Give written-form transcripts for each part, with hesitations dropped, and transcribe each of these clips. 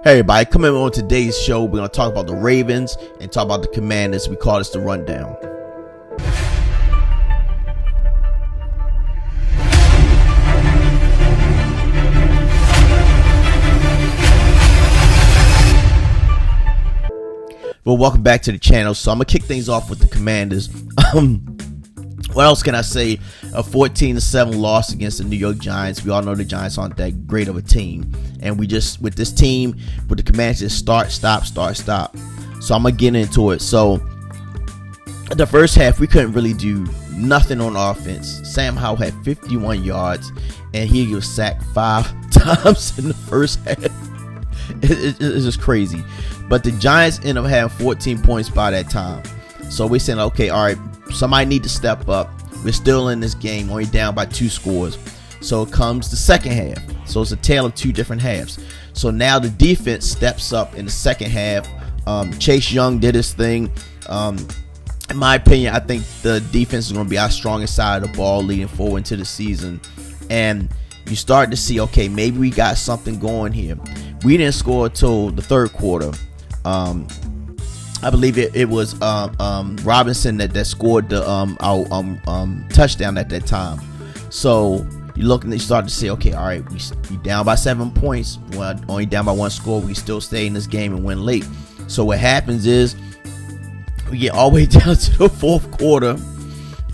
Hey everybody, coming on today's show, we're going to talk about the Ravens and talk about the Commanders. We call this the rundown. Well, welcome back to the channel. So I'm going to kick things off with the Commanders. What else can I say? A 14-7 loss against the New York Giants. We all know the Giants aren't that great of a team. And we just, with this team, with the Commanders, just start, stop. So I'm going to get into it. So the first half, we couldn't really do nothing on offense. Sam Howell had 51 yards, and he was sacked 5 times in the first half. It's just crazy. But the Giants ended up having 14 points by that time. So we're saying, okay, all right, somebody need to step up. We're still in this game, only down by 2 scores. So it comes the second half. So it's a tale of 2 different halves. So now the defense steps up in the second half. Chase Young did his thing. In my opinion, I think the defense is going to be our strongest side of the ball leading forward into the season. And you start to see, okay, maybe we got something going here. We didn't score until the third quarter. I believe it was Robinson that scored the touchdown at that time. So you look and you start to say, okay, all right, we down by 7 points. Well, only down by 1 score. We still stay in this game and win late. So what happens is we get all the way down to the fourth quarter,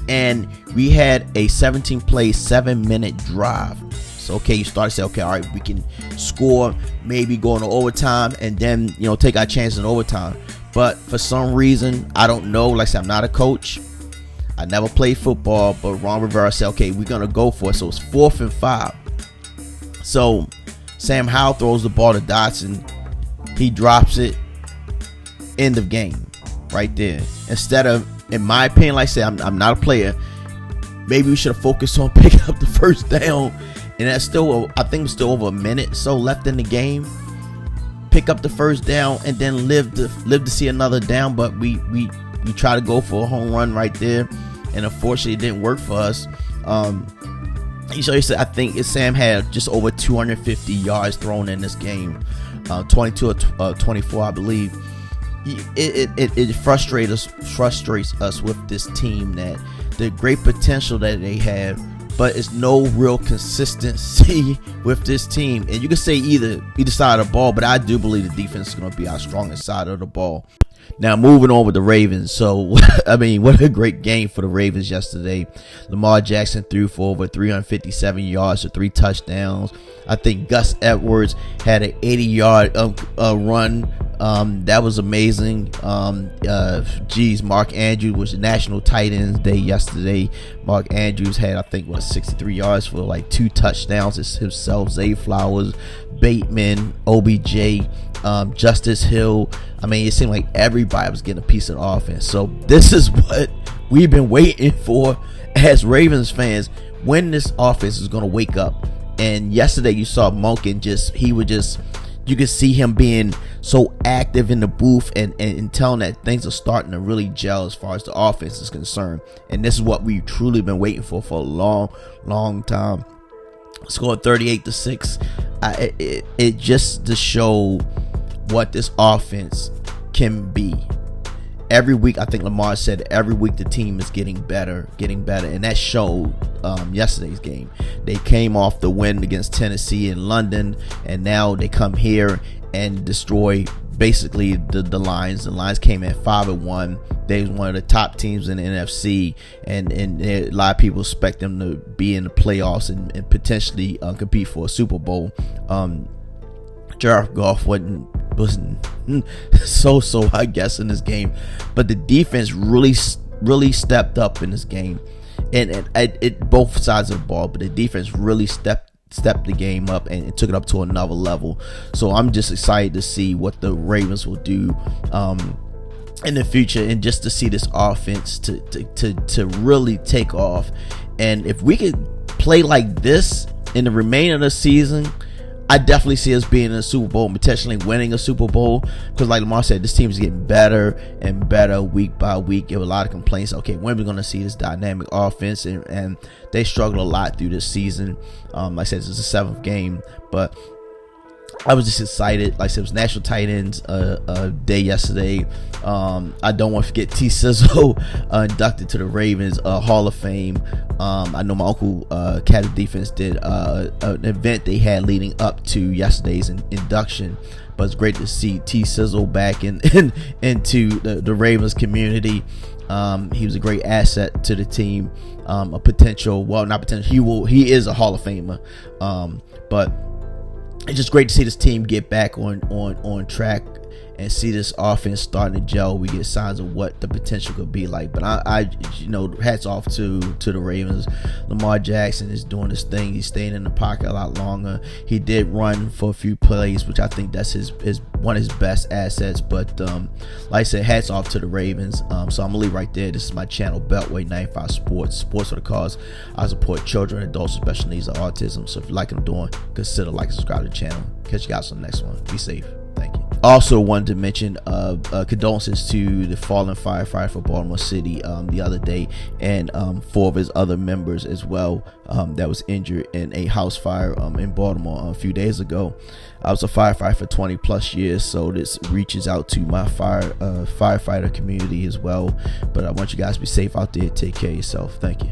and we had a 17-play, 7-minute drive. So okay, you start to say, okay, all right, we can score, maybe go into overtime, and then take our chances in overtime. But for some reason, I don't know. Like I said, I'm not a coach. I never played football, but Ron Rivera said, okay, we're going to go for it. So it's 4th and 5. So Sam Howell throws the ball to Dotson. He drops it. End of game right there. Instead of, in my opinion, like I said, I'm not a player. Maybe we should have focused on picking up the first down. And that's still, I think, still over a minute so left in the game. Pick up the first down and then live to see another down. But we try to go for a home run right there, and unfortunately it didn't work for us. I think Sam had just over 250 yards thrown in this game, 22 or 24, I believe. It frustrates us with this team, that the great potential that they have, but it's no real consistency with this team. And you can say either side of the ball, but I do believe the defense is going to be our strongest side of the ball. Now, moving on with the Ravens. So, I mean, what a great game for the Ravens yesterday. Lamar Jackson threw for over 357 yards for 3 touchdowns. I think Gus Edwards had an 80-yard run. That was amazing. Mark Andrews was National Tight Ends Day yesterday. Mark Andrews had, I think, 63 yards for like 2 touchdowns. It's himself, Zay Flowers, Bateman, OBJ, Justice Hill. I mean, it seemed like everybody was getting a piece of the offense. So this is what we've been waiting for as Ravens fans, when this offense is going to wake up. And yesterday you saw Monken you could see him being so active in the booth and telling that things are starting to really gel as far as the offense is concerned. And this is what we've truly been waiting for a long time. Scored 38-6. It just to show what this offense can be. Every week, I think Lamar said every week the team is getting better, and that showed yesterday's game. They came off the win against Tennessee in London, and now they come here and destroy basically the Lions. The Lions came at 5-1. They was one of the top teams in the NFC, and a lot of people expect them to be in the playoffs and potentially compete for a Super Bowl. Jared Goff wasn't so I guess in this game, but the defense really stepped up in this game, and both sides of the ball. But the defense really stepped the game up and took it up to another level. So I'm just excited to see what the Ravens will do in the future, and just to see this offense to really take off. And if we could play like this in the remainder of the season, I definitely see us being in a Super Bowl and potentially winning a Super Bowl, because like Lamar said, this team is getting better and better week by week. There were a lot of complaints, okay, when are we going to see this dynamic offense? And they struggled a lot through this season. Like I said, this is the 7th game, but I was just excited. Like I said, it was National Tight Ends Day yesterday. I don't want to forget T Sizzle inducted to the Ravens Hall of Fame. I know my uncle Cat of Defense did an event they had leading up to yesterday's induction. But it's great to see T Sizzle back into the Ravens community. He was a great asset to the team. A potential, well, not potential. He is a Hall of Famer. But it's just great to see this team get back on track and see this offense starting to gel. We get signs of what the potential could be like. But I hats off to the Ravens. Lamar Jackson is doing his thing. He's staying in the pocket a lot longer. He did run for a few plays, which I think that's his one of his best assets. But like I said, hats off to the Ravens. So I'm gonna leave right there. This is my channel, Beltway 95 Sports for the cause. I support children, adults with special needs, or autism. So if you like what I'm doing, consider like and subscribe to the channel. Catch you guys on the next one. Be safe. Thank you. Also wanted to mention condolences to the fallen firefighter for Baltimore City the other day, and 4 of his other members as well that was injured in a house fire in Baltimore a few days ago. I was a firefighter for 20 plus years, so this reaches out to my firefighter community as well. But I want you guys to be safe out there. Take care of yourself. Thank you.